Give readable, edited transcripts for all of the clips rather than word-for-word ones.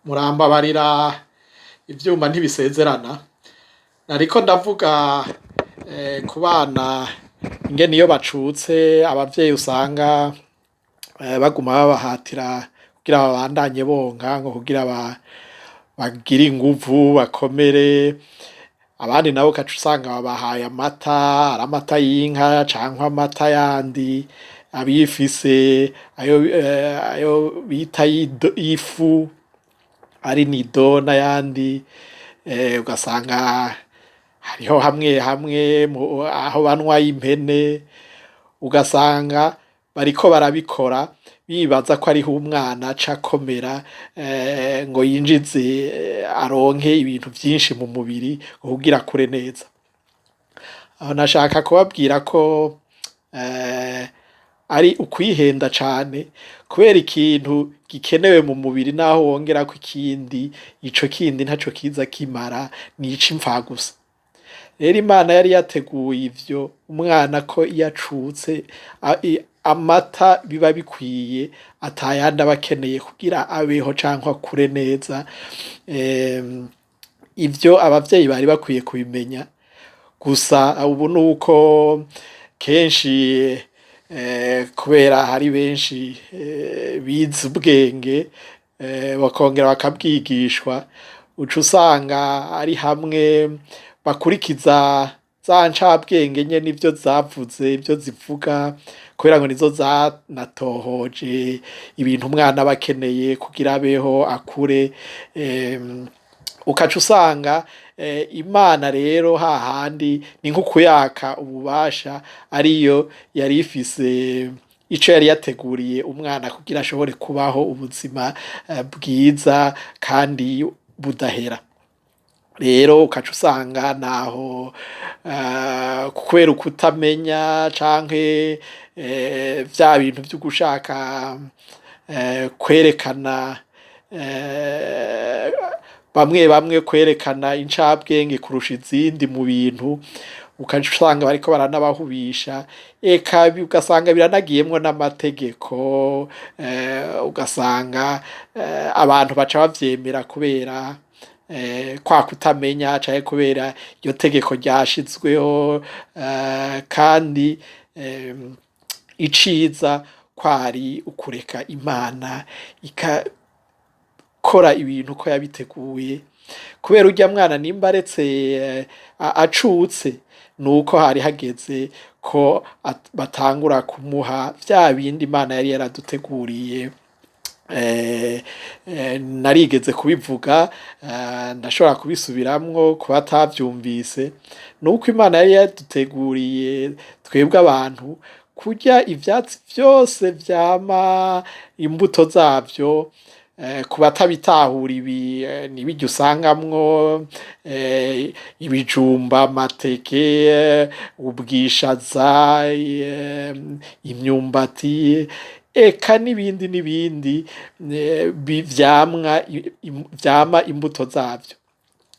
Murambabarira ivyuma ntibisezerana, nariko ndavuga ku bana ingene iyo bacutse abavyeyi usanga baguma babahatira kugira babandanye bonka ngo kugira bagire inguvu bakomere, abandi nabo ugaca usanga babahaye amata, ari amata y'inka canke amata yandi abifise ayo bita y'ifu ari nido n'ayandi, ugasanga hariho hamwe hamwe aho banwa y'impene, ugasanga bariko barabikora bibaza ko ariho umwana aca akomera ngo yinjize aronke ibintu vyinshi mu mubiri kugira akure neza. Aho nashaka kubabwira ko ari ukwihenda cane, kubera ikintu gikenewe mu mubiri naho wongerako ikindi, ico kindi ntaco kiza kimara, nica impfagusa. Rero Imana yari yateguye ivyo umwana ko iyo acutse amata biba bikwiye atayandi aba akeneye kugira abeho canke akure neza, ivyo abavyeyi bari bakwiye kubimenya, gusa ubu nuko kenshi kubera hari benshi bize ubwenge bakongera bakabwigishwa, uca usanga ari hamwe bakurikiza za ncabwenge nyene ivyo zavuze, ivyo zivuga, kubera ngo nizo zanatohoje ibintu umwana aba akeneye kugira abeho akure, ukaca usanga Imana rero hahandi ni nko kuyaka ububasha ariyo yari ifise ico yari yateguriye umwana kugira ashobore kubaho ubuzima bwiza kandi budahera. Rero ukaca usanga naho kubera ukutamenya canke vya bintu vyo gushaka kwerekana bamwe bamwe kwerekana incabwenge kurusha izindi mu bintu, ukaca usanga bariko baranabahubisha, eka ugasanga biranagiyemwo n'amategeko, ugasanga abantu baca bavyemera kubera kwa kutamenya canke kubera iryo tegeko ryashizweho, kandi iciza kwari ukureka Imana ikakora ibintu uko yabiteguye, kubera urya mwana nimba aretse acutse nuko hari hageze ko batangura kumuha vya bindi Imana yari yaraduteguriye. Narigeze kubivuga, ndashobora kubisubiramwo ku batavyumvise, nuko Imana yari yaduteguriye twebwe abantu kurya ivyatsi vyose vyama imbuto zavyo, ku batabitahura ibi nibirya usangamwo ibijumba, amateke, ubwishaza, imyumbati, eka n'ibindi n'ibindi vyama imbuto zavyo,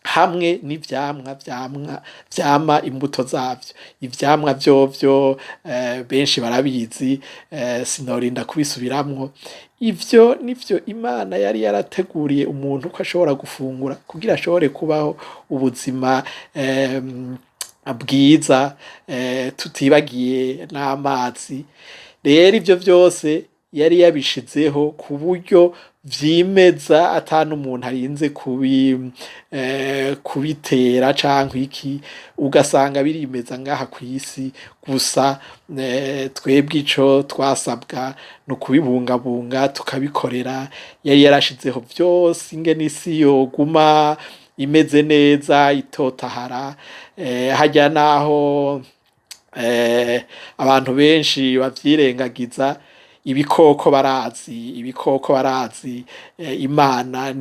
hamwe n'ivyamwa vyama imbuto zavyo. Ivyamwa vyovyo benshi barabizi, sinorinda kubisubiramwo. Ivyo nivyo Imana yari yarateguriye umuntu ko ashobora gufungura kugira ashobore kubaho ubuzima bwiza, tutibagiye n'amazi. Rero ivyo vyose yari yabishizeho ku buryo vyimeza ata n'umuntu arinze kubitera canke iki, ugasanga birimeza ngaha kw'isi gusa. Twebwe ico twasabwa ni ukubibungabunga tukabikorera, yari yarashizeho vyose ingene isi yoguma imeze neza itotahara, harya naho abantu benshi bavyirengagiza, ibikoko barazi, Imana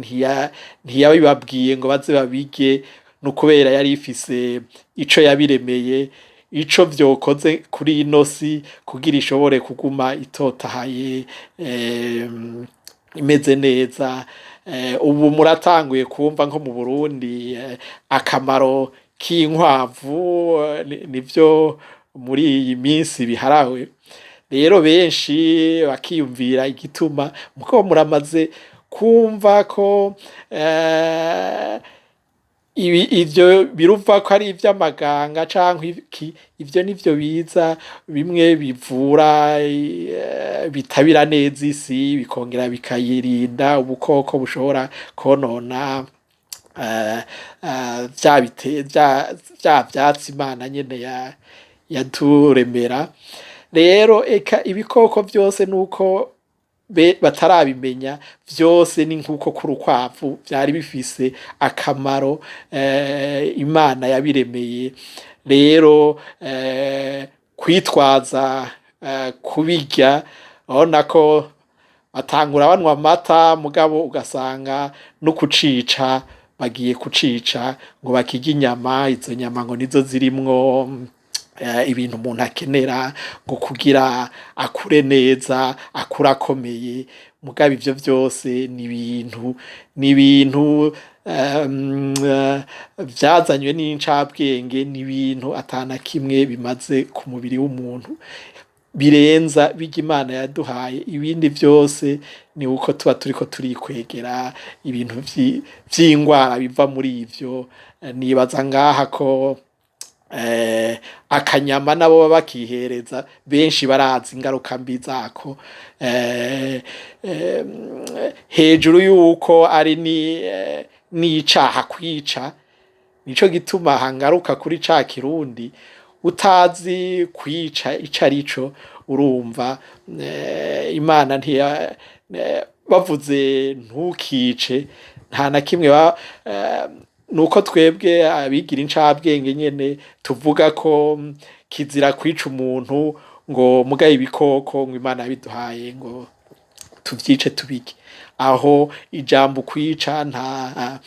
ntiyabibabwiye ngo baze babirye, nukubera yari ifise ico yabiremeye, ico vyokoze kuri ino si kugira ishobore kuguma itotahaye, imeze neza. Ubu muratanguye kumva nko mu Burundi akamaro k'inkwavu, nivyo muri iyi minsi biharawe. Rero benshi bakiyumvira igituma muko muramaze kumva ko ivyo biruva ko ari ivy'amaganga canke iki, ivyo nivyo biza bimwe bivura bitabira neza isi bikongera bikayirinda ubukoko bushobora konona vya vyatsi Imana nyene yaturemera. Rero eka ibikoko vyose nuko batarabimenya, vyose ni nkuko ku rukwavu vyari bifise akamaro Imana yabiremeye. Rero kwitwaza kubirya, urabona ko batangura banywa amata mugabo ugasanga no kucica bagiye kucica ngo bakirye inyama, izo nyama ngo nizo zirimwo ibintu umuntu akenera ngo kugira akure neza, akure akomeye. Mugabo ivyo vyose ni ibintu vyazanywe n'incabwenge, ni ibintu atana kimwe bimaze ku mubiri w'umuntu birenza birya Imana yaduhaye. Ibindi vyose ni uko tuba turiko turikwegera ibintu vy'ingwara biva muri ivyo. Nibaza ngaha ko akanyama nabo baba bakihereza benshi barazi ingaruka mbi zako, hejuru yuko ari n'icaha kwica. Nico gituma hangaruka kuri ca kirundi, utazi kwica ico arico, urumva Imana bavuze ntukice, nta na kimwe nuko twebwe abigira incabwenge nyene tuvuga ko kizira kwica umuntu, ngo mugaye ibikoko ngo Imana yabiduhaye ngo tuvyice tubirye. Aho ijambo kwica nta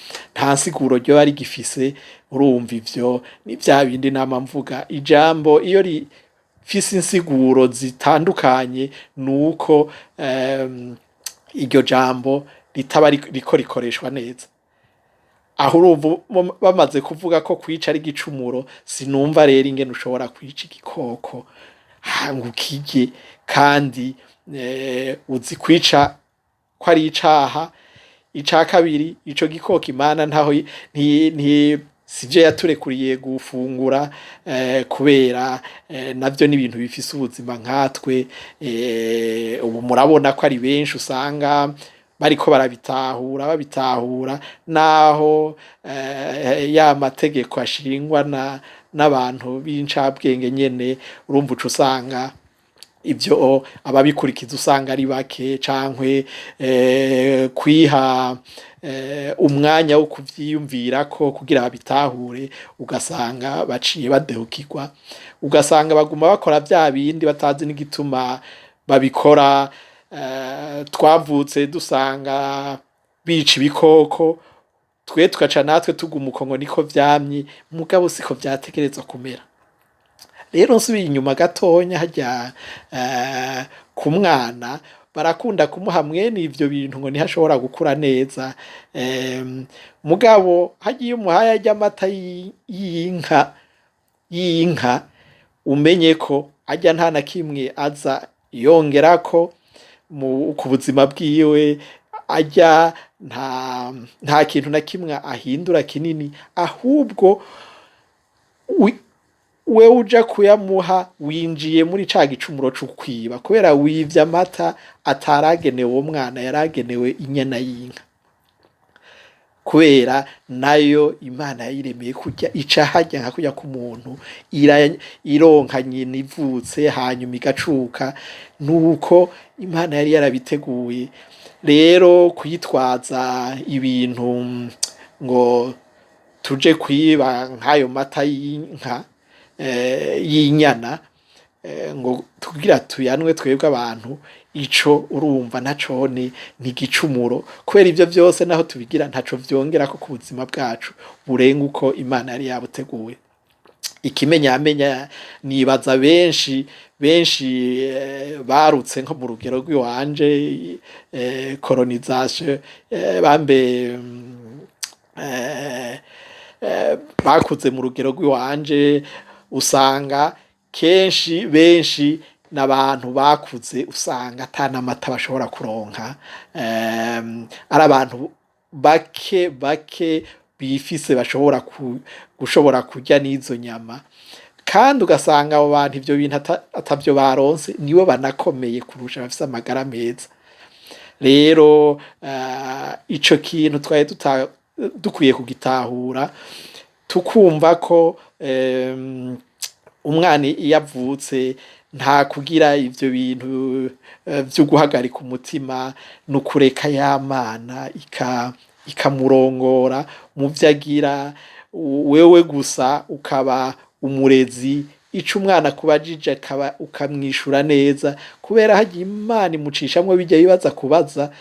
nsiguro ryo ari gifise. Urumva ivyo ni vya bindi nama mvuga, ijambo iyo rifise insiguro zitandukanye nuko iryo jambo ritaba riko rikoreshwa neza. Aho urumva bamaze kuvuga ko kwica ari igicumuro, sinumva rero ingene ushobora kwica igikoko ngo ukirye kandi uzi kwica ko ari icaha. Ica kabiri, ico gikoko Imana ntaho sivyo yaturekuriye gufungura, kubera navyo ni ibintu bifise ubuzima nkatwe. Ubu murabona ko ari benshi usanga bariko babitahura naho ya mategeko ashingwa n'abantu b'incabwenge nyene. Urumva uca usanga ivyo ababikurikiza usanga ari bake, cankwe kwiha umwanya wo kuvyiyumvirako kugira babitahure, ugasanga baciye badehukirwa, ugasanga baguma bakora vya bindi batazi n'igituma babikora. Twavutse dusanga bica ibikoko, twe tugaca natwe tuguma uko ngo niko vyamye, mugabo siko vyategerezwa kumera. Rero nsubiye inyuma gatonya, harya ku mwana barakunda kumuha mwene ivyo bintu ngo ntihashobora gukura neza. Mugabo hagiye umuhaye arya amata y'inka, umenye ko arya nta na kimwe aza yongerako ku buzima bwiwe, arya nta kintu na kimwe ahindura kinini, ahubwo we uja kuyamuha winjiye muri ca gicumuro c'ukwiba, kubera wivye amata ataragenewe uwo mwana, yaragenewe inyana y'inka. Kubera nayo Imana yayiremeye kurya, ica harya nka kurya k'umuntu, ironka nyina ivutse hanyuma igacuka, nuko Imana yari yarabiteguye. Rero kuyitwaza ibintu ngo tuje kwiba nk'ayo mata y'inka y'inyana ngo tugira tuyanwe twebwe abantu, ico urumva naco ni igicumuro. Kubera ivyo vyose naho tubigira ntaco vyongerako ku buzima bwacu burenga uko Imana yari yabuteguye. Ikimenyamenya nibaza benshi barutse nko mu rugero rw'iwanje, colonisation, bakuze mu rugero rw'iwanje, usanga benshi n'abantu bakuze usanga ata n'amata bashobora kuronka, ari abantu bake bake bifise bashobora gushobora kurya n'izo nyama, kandi ugasanga abo bantu ivyo bintu atavyo baronse nibo banakomeye kurusha, bafise amagara meza. Rero ico kintu twari dukwiye kugitahura, tukumva ko umwana iyo avutse nta kugira ivyo bintu vyo guhagarika umutima, no kureka ya mana ikamurongora mu vyo agira, wewe gusa ukaba umurezi, ico umwana akubajije ukamwishura neza, kubera harya Imana imucishamwo birya bibaza kubaza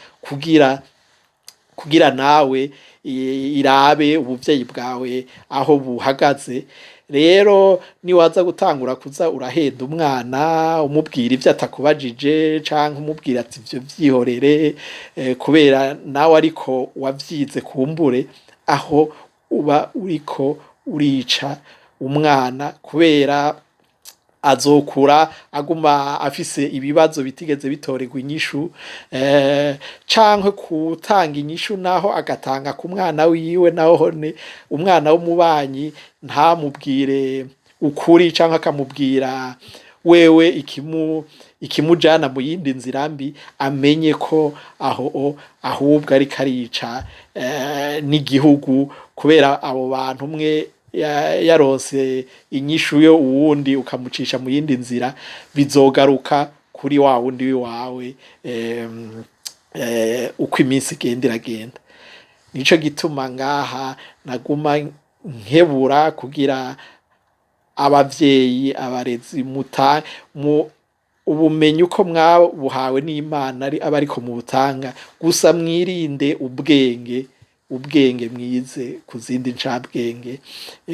kugira nawe irabe ubuvyeyi bwawe aho buhagaze. Rero niwaza gutangura kuza urahenda umwana umubwira ivyo atakubajije, canke umubwira ati ivyo vyihorere, kubera nawe ariko wavyize kumbure, aho uba uriko urica umwana, kubera azokura aguma afise ibibazo bitigeze bitorerwa inyishu, canke kutanga inyishu naho agatanga ku mwana wiwe, nahone umwana w'umubanyi ntamubwire ukuri, canke akamubwira wewe ikimujana mu yindi nzira mbi, amenye ko aho ahubwo ariko arica n'igihugu, kubera abo bantu umwe yaronse inyishu yo uwundi ukamucisha mu yindi nzira, bizogaruka kuri wa wundi wawe uko iminsi igenda iragenda. Nico gituma ngaha naguma nkebura kugira abavyeyi, abarezi ubumenyi uko mwabuhawe n'Imana abariko mu butanga, gusa mwirinde ubwenge mwize ku zindi ncabwenge,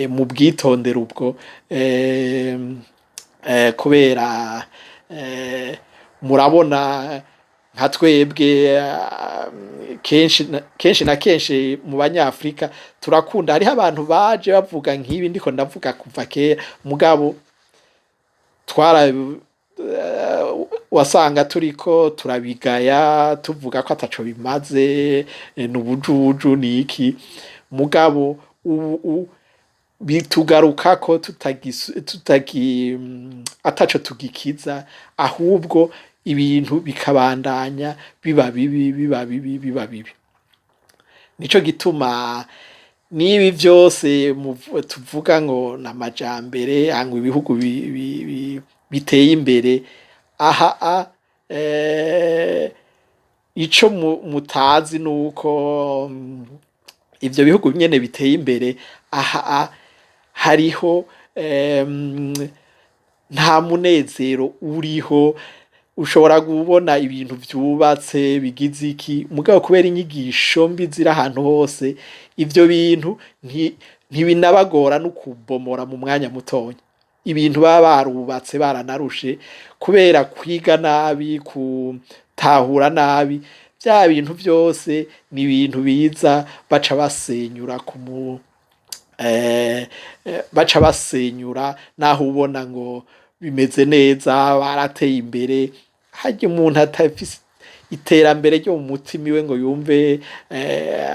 mu bwitondera ubwo, kubera murabona nka twebwe kenshi na kenshi mu Banyafrika turakunda, hariho abantu baje bavuga nk'ibi ndiko ndavuga kuva kera, mugabo wasanga turiko turabigaya tuvuga ko ataco bimaze, n'ubujuju niki, mugabo bitugaruka ko ataco tugikiza, ahubwo ibintu bikabandanya biba bibi. Nico gituma nibi vyose tuvuga ngo n'amajambere, ngo ibihugu biteye imbere, ico mutazi nuko ivyo bihugu nyene biteye imbere, hariho nta munezero uriho. Ushobora kubona ibintu vyubatse bigize iki, mugabo kubera inyigisho mbi ziri ahantu hose, ivyo bintu ntibinabagora no kubomora mu mwanya mutonya. Ibintu baba barubatse baranarushe, kubera kwiga nabi, gutahura nabi, vya bintu vyose ni ibintu biza baca basenyura, naho ubona ngo bimeze neza, barateye imbere, harya umuntu atafise iterambere ryo mu mutima iwe ngo yumve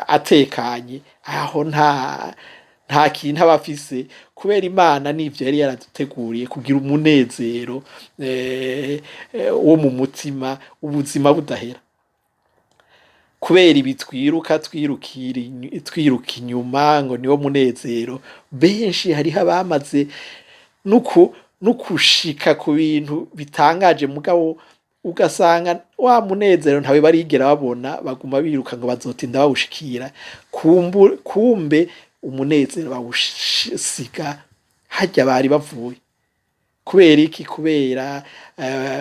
atekanye, aho nta kintu aba afise, kubera Imana n'ivyo yari yaraduteguriye kugira umunezero wo mu mutima, ubuzima budahera. Kubera ibi twiruka inyuma ngo niwo munezero, benshi hariho abamaze nukushika ku bintu bitangaje, mugabo ugasanga wa munezero ntawe barigera babona, baguma biruka ngo bazotinda bawushikira, kumbe umunezero bawusiga harya bari bavuye. Kubera iki? Kubera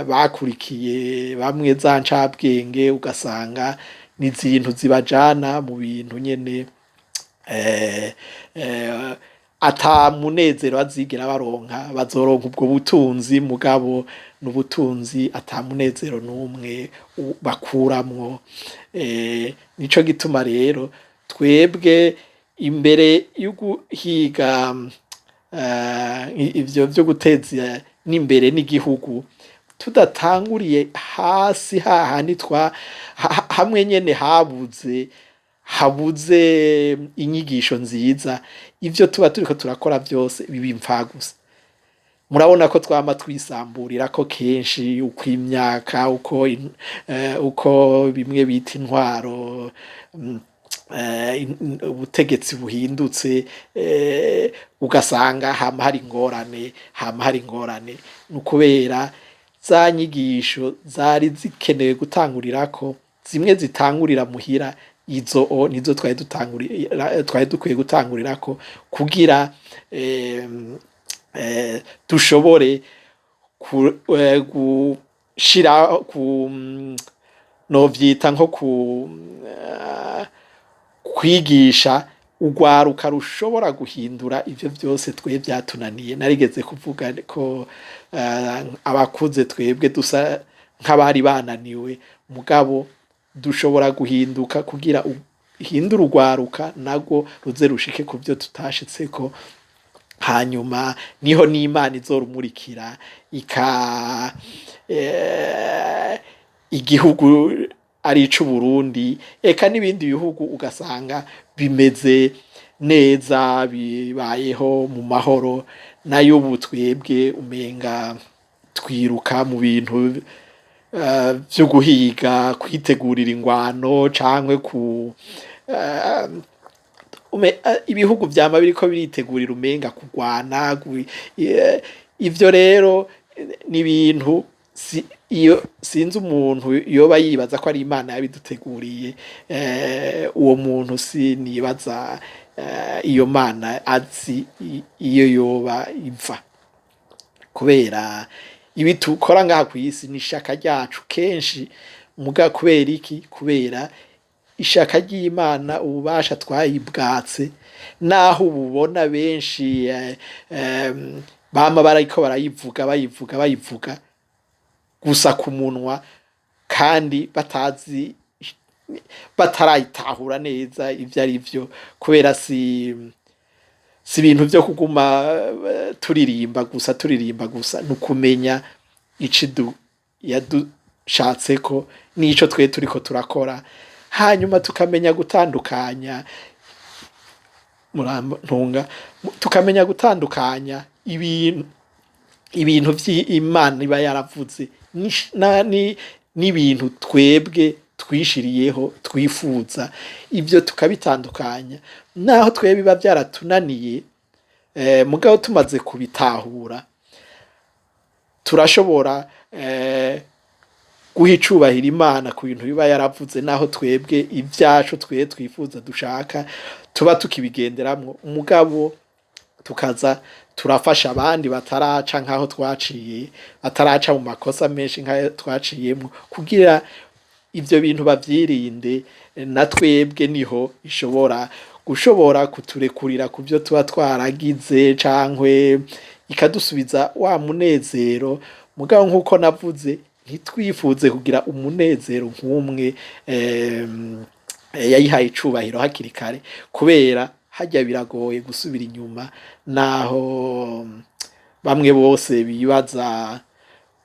bakurikiye bamwe za ncabwenge, ugasanga ni izintu zibajana mu bintu nyene ata munezero bazigera baronka, bazoronka ubwo butunzi, mugabo n'ubutunzi ata munezero n'umwe bakuramwo. Nico gituma rero twebwe imbere yo guhiga ivyo vyo guteza n'imbere n'igihugu, tudatanguriye hasi hahandi hamwe nyene habuze inyigisho nziza, ivyo tuba turiko turakora byose biba impfagusa. Murabona ko twama twisamburira ko kenshi uko imyaka uko bimwe bita intwaro ubutegetsi buhindutse, ugasanga hama hari ingorane, ni ukubera za nyigisho zari zikenewe gutangurirako, zimwe zitangurira muhira, izo nizo twari dukwiye gutangurirako kugira dushobore gushira novyita nko kwigisha urwaruka rushobora guhindura ivyo vyose twe vyatunaniye. Narigeze kuvuga ko abakuze twebwe dusa nk'abari bananiwe, mugabo dushobora guhinduka kugira uhindura urwaruka narwo ruze rushike ku vyo tutashitseko, hanyuma niho n'Imana izorumurikira igihugu ari ic'Uburundi, eka n'ibindi bihugu ugasanga bimeze neza, bibayeho mu mahoro. Nayo ubu twebwe umenga twiruka mu bintu vyo guhiga, kwitegurira ingwano cankwe ibihugu vyama biriko biritegurira umenga kugwana. Ivyo rero ni ibintu iyo sinzi umuntu yoba yibaza ko ari Imana yabiduteguriye, uwo muntu sinibaza iyo Mana azi iyo yoba iva, kubera ibi tukora ngaha kw'isi ni ishaka ryacu kenshi. Muga kubera iki? Kubera ishaka ry'Imana, ububasha twayibwatse, naho ububona benshi bama bariko bayivuga gusa ku munwa, kandi batarayitahura neza ivyo ari vyo, kubera si ibintu vyo kuguma turirimba gusa, nukumenya ico yadushatseko n'ico twe turiko turakora, hanyuma tukamenya gutandukanya tukamenya gutandukanya ibintu vy'Imana iba yaravuze n'ibintu twebwe twishiriyeho twifuza. Ivyo tukabitandukanya, naho twebwe biba vyaratunaniye, mugabo tumaze kubitahura turashobora guha icubahiro Imana ku bintu biba yaravuze, naho twebwe ivyacu twifuza dushaka tuba tukibigenderamwo, umugabo tukaza turafasha abandi bataraca nkaho twaciye, bataraca mu makosa menshi nkaho twaciyemo, kugira ivyo bintu bavyirinde. Na twebwe niho gushobora kuturekurira ku vyo tuba twaragize, cankwe ikadusubiza wa munezero. Mugabo nk'uko navuze, ntitwifuze kugira umunezero nk'umwe yayihaye icubahiro hakiri kare, kubera harya biragoye gusubira inyuma, naho bamwe bose bibaza.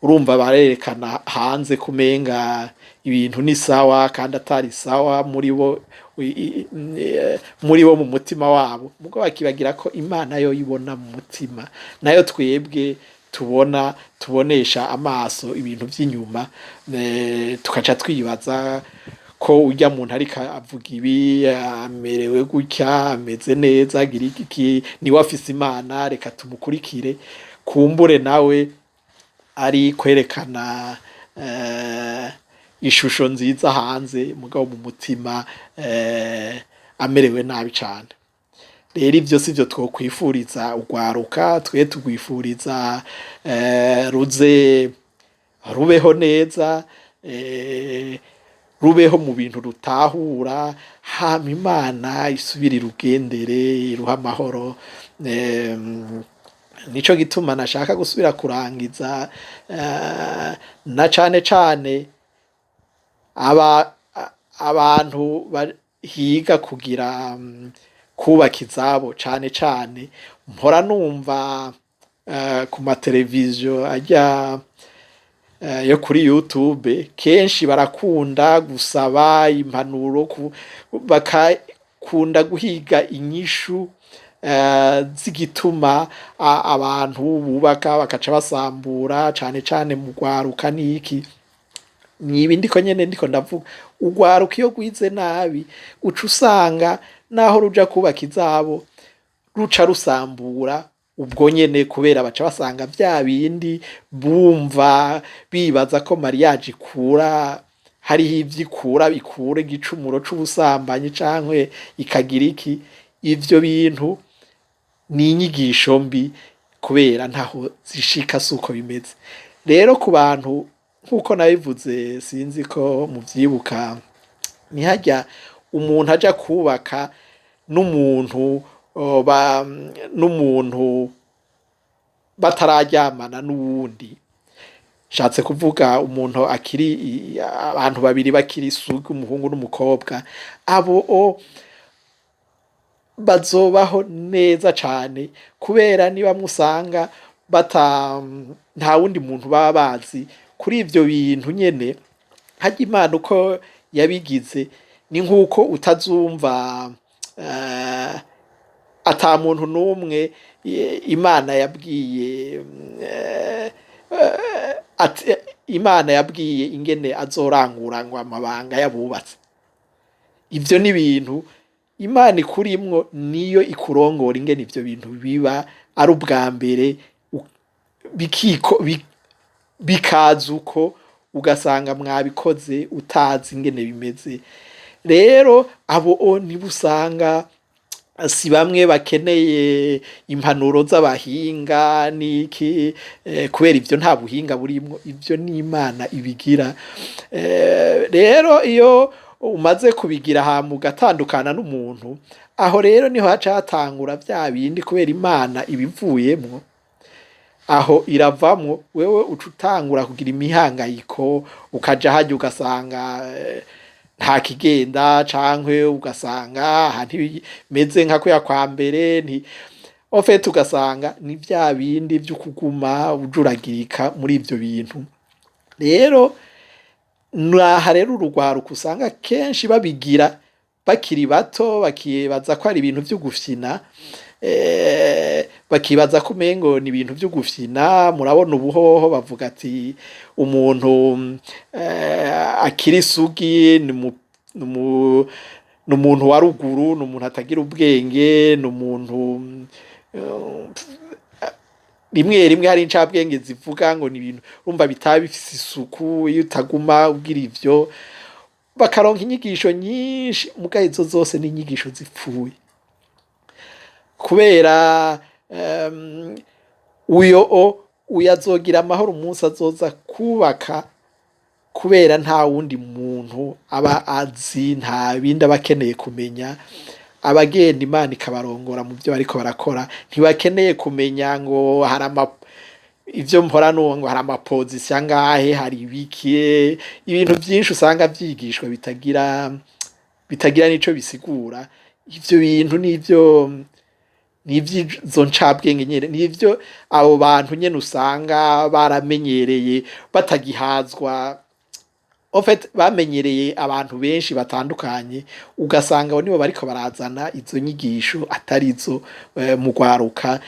Urumva barerekana hanze kumenga ibintu ni sawa, kandi atari sawa muri bo mu mutima wabo, mugo bakibagira ko Imana yo ibona mu mutima, nayo twebwe tubonesha amaso ibintu vy'inyuma, tukaca twibaza ko urya muntu ariko avuga ibi amerewe gutya, ameze neza, agira iki, niwe afise Imana, reka tumukurikire. Kumbure nawe ari kwerekana ishusho nziza hanze, mugabo mu mutima amerewe nabi cane. Rero ivyo sivyo twokwifuriza urwaruka, twe tugwifuriza rubeho neza, rubeho mu bintu rutahura, hama Imana isubire irugendere, iruha amahoro. Nico gituma nashaka gusubira kurangiza, na cane abantu higa kugira kubaka izabo, cane mpora numva ku mateleviziyo ajya yo kuri YouTube kenshi barakunda gusaba impanuro bakakunda guhiga inyishu zigituma abantu bubaka bakaca basambura cane cane mu rwaruka niki nibi ndiko nyene ndiko ndavuga urwaruka iyo rwize nabi uca usanga naho ruja kubaka izabo ruca rusambura ubwo nyene kubera baca basanga vya bindi bumva bibaza ko mariage ikura hariho ivyikura bikura igicumuro c'ubusambanyi cankwe ikagira iki ivyo bintu ni inyigisho mbi kubera ntaho zishika suko bimeze rero ku bantu nkuko nabivuze sinzi ko muvyibuka ni harya umuntu aja kubaka n'umuntu n'umuntu batararyamana n'uwundi shatse kuvuga umuntu akiri abantu babiri bakiri isugi umuhungu n'umukobwa abo bazobaho neza cane kubera niba musanga nta wundi muntu baba bazi kuri ivyo bintu nyene harya Imana uko yabigize ni nkuko utazumva ata muntu n'umwe Imana yabwiye Imana yabwiye ingene azorangurangwa amabanga yabubatse ivyo ni ibintu Imana ikurimwo niyo ikurongora ingene ivyo bintu biba ari ubwa mbere bikaza uko ugasanga mwabikoze utazi ingene bimeze rero abo nibo usanga si bamwe bakeneye impanuro z'abahinga niki kubera ivyo nta buhinga burimwo ivyo ni Imana ibigira rero iyo umaze kubigira hama ugatandukana n'umuntu aho rero niho haca hatangura vya bindi kubera Imana ibivuyemwo aho iravamwo wewe uca utangura kugira imihangayiko ukaja harya ugasanga nta kigenda cankwe ugasanga ahantu bimeze nka kuya kwa mbere ofete ugasanga ni vya bindi vy'ukuguma ujuragirika muri ivyo bintu rero naha rero urugwaruka usanga kenshi babigira bakiri bato bakibaza ko ari ibintu vyo gufyina bakibaza ko umengo ni ibintu vyo gufyina murabona ubuhoho bavuga ati umuntu akiri isugi ni umuntu wa ruguru ni umuntu atagira ubwenge ni umuntu rimwe hari incabwenge zivuga ngo ni ibintu urumva bitaba bifise isuku iyo utaguma ugira ivyo bakaronka inyigisho nyinshi muga izo zose ni inyigisho zipfuye kubera uyo azogira amahoro umunsi azoza kubaka kubera nta wundi muntu aba azi nta bindi aba akeneye kumenya abagenda Imana ikabarongora mu byo bariko barakora ntibakeneye kumenya ngo hari ivyo mpora ngo hari amapozisiyo angahe hari ibikiye ibintu byinshi usanga vyigishwa bitagira nico bisigura ivyo bintu nivyo ncabwenge nyene nivyo abo bantu nyene usanga baramenyereye batagihazwa bamenyereye abantu benshi batandukanye ugasanga abo nibo bariko barazana izo nyigisho atarizo mu rwaruka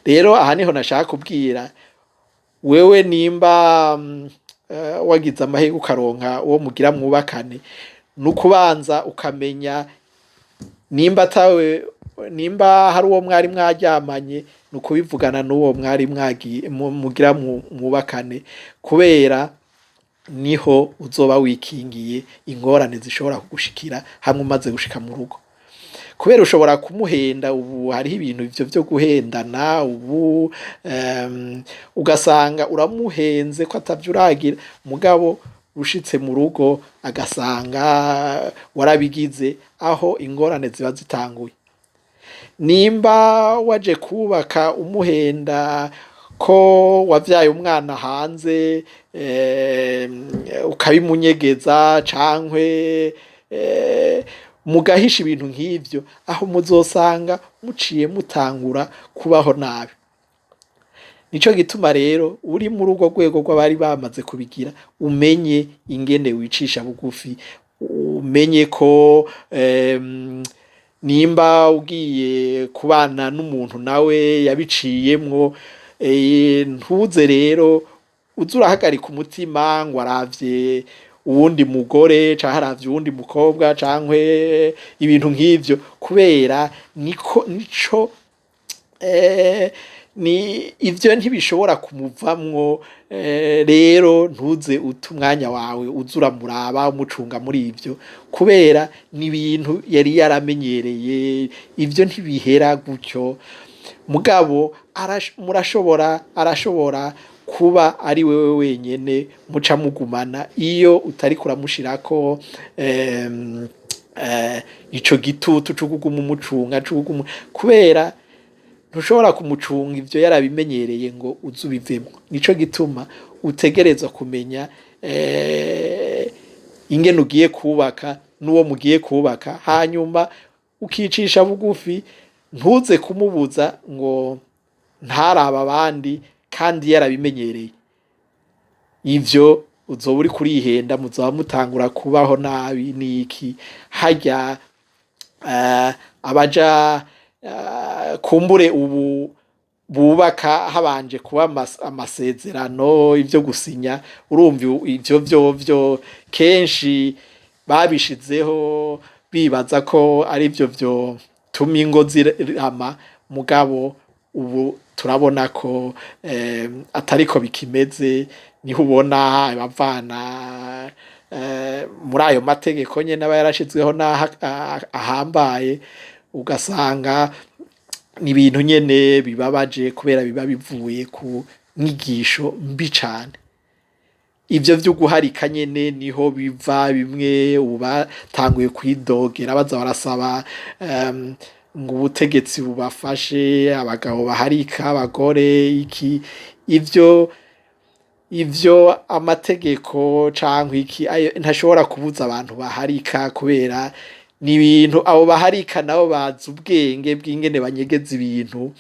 rero aha niho nashaka kubwira wewe nimba wagize amahirwe ukaronka uwo mugira mwubakane nukubanza ukamenya nimba hari uwo mwari mwaryamanye nukubivugana n'uwo mwari mugira mwubakane kubera niho uzoba wikingiye ingorane zishobora kugushikira hamwe umaze gushika mu rugo kubera ushobora kumuhenda ubu hariho ibintu ivyo vyo guhendana ubu ugasanga uramuhenze ko atavyo uragira mugabo ushitse mu rugo agasanga warabigize aho ingorane ziba zitanguye nimba waje kubaka umuhenda ko wavyaye umwana hanze ukabimunyegeza cankwe mugahisha ibintu nk'ivyo aho muzosanga muciye mutangura kubaho nabi nico gituma rero uri muri urwo rwego rw'abari bamaze kubigira umenye ingene wicisha bugufi, umenye ko nimba ugiye kubana n'umuntu nawe yabiciyemwo, ntuze rero uze urahagarika umutima ngo aravye uwundi mugore canke aravye uwundi mukobwa canke ibintu nk'ivyo, kubera nico ivyo ntibishobora kumuvamwo. Rero ntuze uta umwanya wawe uza uramuraba umucunga muri ivyo, kubera ni ibintu yari yaramenyereye, ivyo ntibihera gutyo. Mugabo arashobora kuba ari wewe wenyene muca mugumana iyo utariko uramushirako ico gitutu co kuguma umucunga, kubera ntushobora kumucunga ivyo yarabimenyereye ngo uze ubivemwo. Nico gituma utegerezwa kumenya ingene ugiye kubaka n'uwo mugiye kubaka, hanyuma ukicisha bugufi, ntuze kumubuza ngo ntaraba abandi kandi yarabimenyereye. Ivyo uzoba uriko urihenda, muzoba mutangura kubaho nabi. Niki harya abaja kumbure ubu bubaka habanje kuba amasezerano, ivyo gusinya, urumva ivyo vyovyo kenshi babishizeho bibaza ko ari vyo vyotuma ingo zirama, mugabo ubu turabona ko atariko bikimeze. Niho ubona abavana muri ayo mategeko nyene aba yarashizweho n'aho ahambaye, ugasanga ni ibintu nyene bibabaje kubera biba bivuye ku nyigisho mbi cane. Ivyo vyo guharika nyene niho biva bimwe, ubu batanguye kwidogera baza barasaba ngo ubutegetsi bubafashe, abagabo baharika abagore iki. Ivyo amategeko canke iki ntashobora kubuza abantu baharika, kubera ni ibintu abo baharika nabo bazi ubwenge bw'ingene banyegeza ibintu.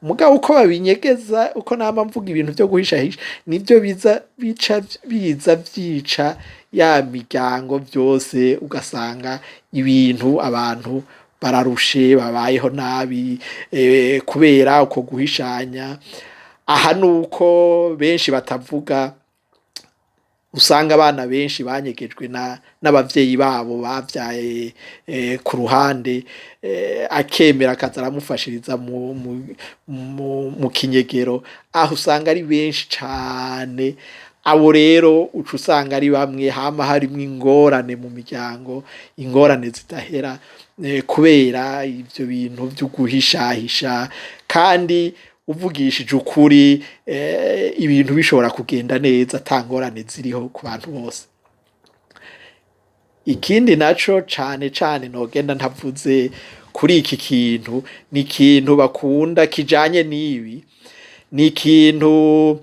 Mugabo uko babinyegeza, uko nama mvuga ibintu vyo guhishahisha, nivyo biza vyica ya miryango vyose, ugasanga ibintu abantu bararushe, babayeho nabi kubera uko guhishanya. Aha nuko benshi batavuga, usanga abana benshi banyegejwe n'abavyeyi babo bavyaye ku ruhande, akemera akaza aramufashiriza mu kinyegero. Aho usanga ari benshi cane. Abo rero uca usanga ari bamwe hama harimwo ingorane mu miryango, ingorane zidahera kubera ivyo bintu vyo guhishahisha. Kandi uvugishije ukuri ibintu bishobora kugenda neza ata ngorane ziriho ku bantu bose. Ikindi naco cane cane nogenda ntavuze kuri iki kintu, ni ikintu bakunda kijanye n'ibi, ni ikintu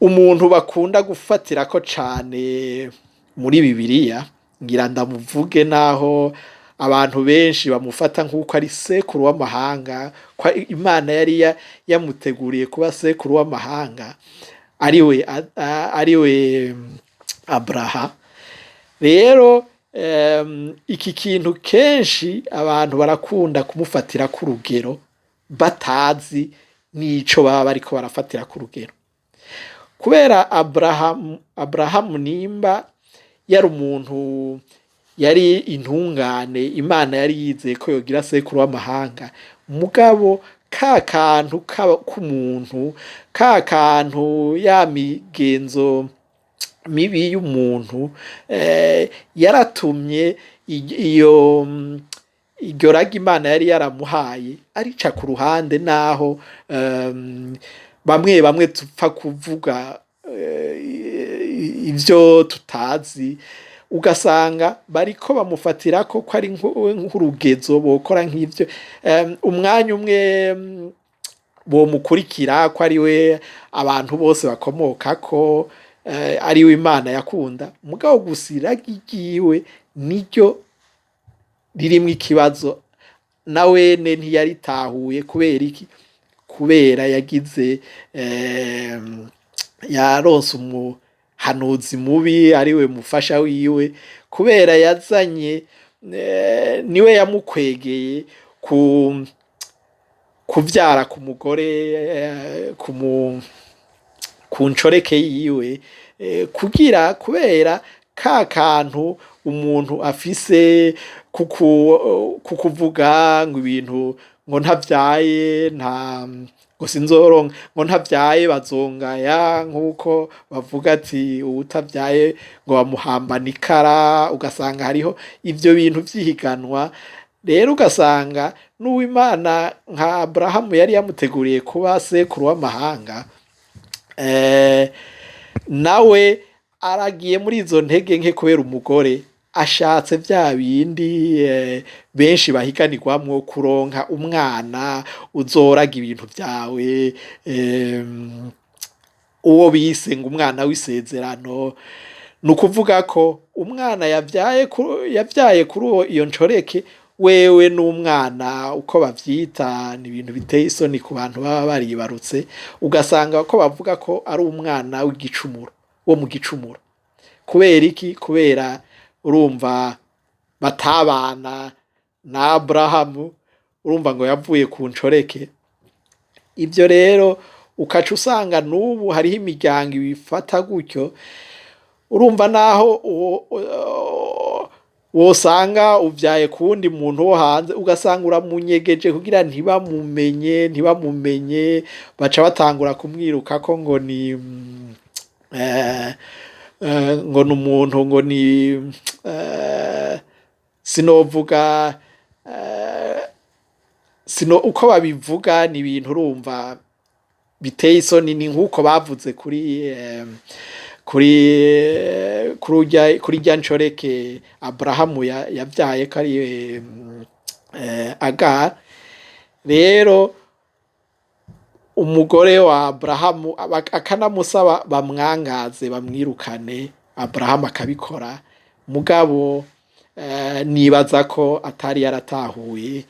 umuntu bakunda gufatirako cane muri Bibiliya, ngira ndamuvuge naho abantu benshi bamufata nk'uko ari sekuru w'amahanga, ko Imana yari yamuteguriye kuba sekuru w'amahanga, ariwe Abraha. Rero iki kintu kenshi abantu barakunda kumufatira ku rugero batazi n'ico baba bariko barafatira ku rugero, kubera Abrahamu nimba yari umuntu yari intungane, Imana yari yizeye ko yogira sekuru w'amahanga, mugabo ka kantu k'umuntu, ka kantu ya migenzo mibi y'umuntu yaratumye iryo ragi Imana yari yaramuhaye arica ku ruhande. Naho bamwe tupfa kuvuga ivyo tutazi, ugasanga bariko bamufatirako ko ari nk'urugezo bokora nk'ivyo. Umwanya umwe bomukurikira ko ari we abantu bose bakomokako, ari we Imana yakunda, mugabo gusa iragi ryiwe niryo ririmwo ikibazo. Nawene ntiyaritahuye kubera iki? kubera yaronse umuhanuzi mubi ariwe mufasha wiwe, kubera yazanye niwe yamukwegeye kuvyara ku mugore ku nshoreke yiwe, kubera ka kantu umuntu afise kukuvuga ngo ibintu ngo ntavyaye ngo sinzoronka, ngo ntavyaye bazongaya, nk'uko bavuga ati uwutavyaye ngo bamuhambana ikara, ugasanga hariho ivyo bintu vy'ihiganwa. Rero ugasanga n'uwimana nka Aburahamu yari yamuteguriye kuba sekuru w'amahanga, nawe aragiye muri izo ntege nke kubera umugore ashatse vya bindi benshi bahiganirwamwo, kuronka umwana uzoraga ibintu vyawe, uwo bise ngo umwana w'isezerano. Ni ukuvuga ko umwana yavyaye kuri iyo nshoreke, wewe n'umwana uko bavyita ni ibintu biteye isoni ku bantu baba baribarutse, ugasanga ko bavuga ko ari umwana w'igicumuro, wo mu gicumuro. Kubera iki? Kubera urumva batabana na Aburahamu, urumva ngo yavuye ku nshoreke. Ivyo rero ukaca usanga n'ubu hariho imiryango ibifata gutyo, urumva naho wosanga uvyaye ku wundi muntu wo hanze, ugasanga uramunyegeje kugira ntibamumenye, baca batangura kumwirukako ngo ni umuntu, ngo ni sinovuga uko babivuga, ni ibintu urumva biteye isoni. Ni nk'uko bavuze kuri rya nshoreke Aburahamu yavyaye ko ari Agari. Rero umugore wa Aburahamu akanamusaba bamwangaze, bamwirukane, Aburahamu akabikora. Mugabo nibaza ko atari yaratahuye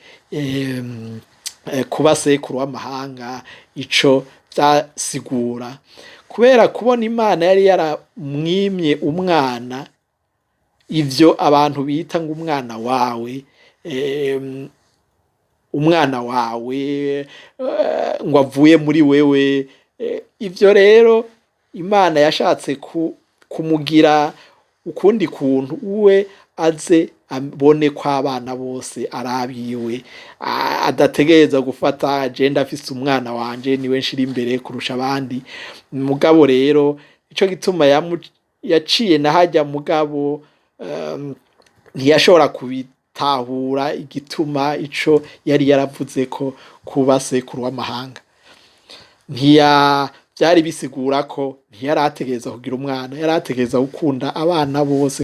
kuba sekuru w'amahanga ico vyasigura, kubera kubona Imana yari yaramwimye umwana, ivyo abantu bita ngo umwana wawe ngo avuye muri wewe. Ivyo rero Imana yashatse kumugira ukundi kuntu, uwe aze abone ko abana bose arabiwe, adategereza gufata je ndafise umwana wanje niwe nshira imbere kurusha abandi. Mugabo rero ico gituma yaciye nahajya, mugabo ntiyashobora kubitahura igituma ico yari yaravuze ko kuba sekuru w'amahanga. Vyari bisigura ko ntiyari ategereza kugira umwana, yari ategereza gukunda abana bose.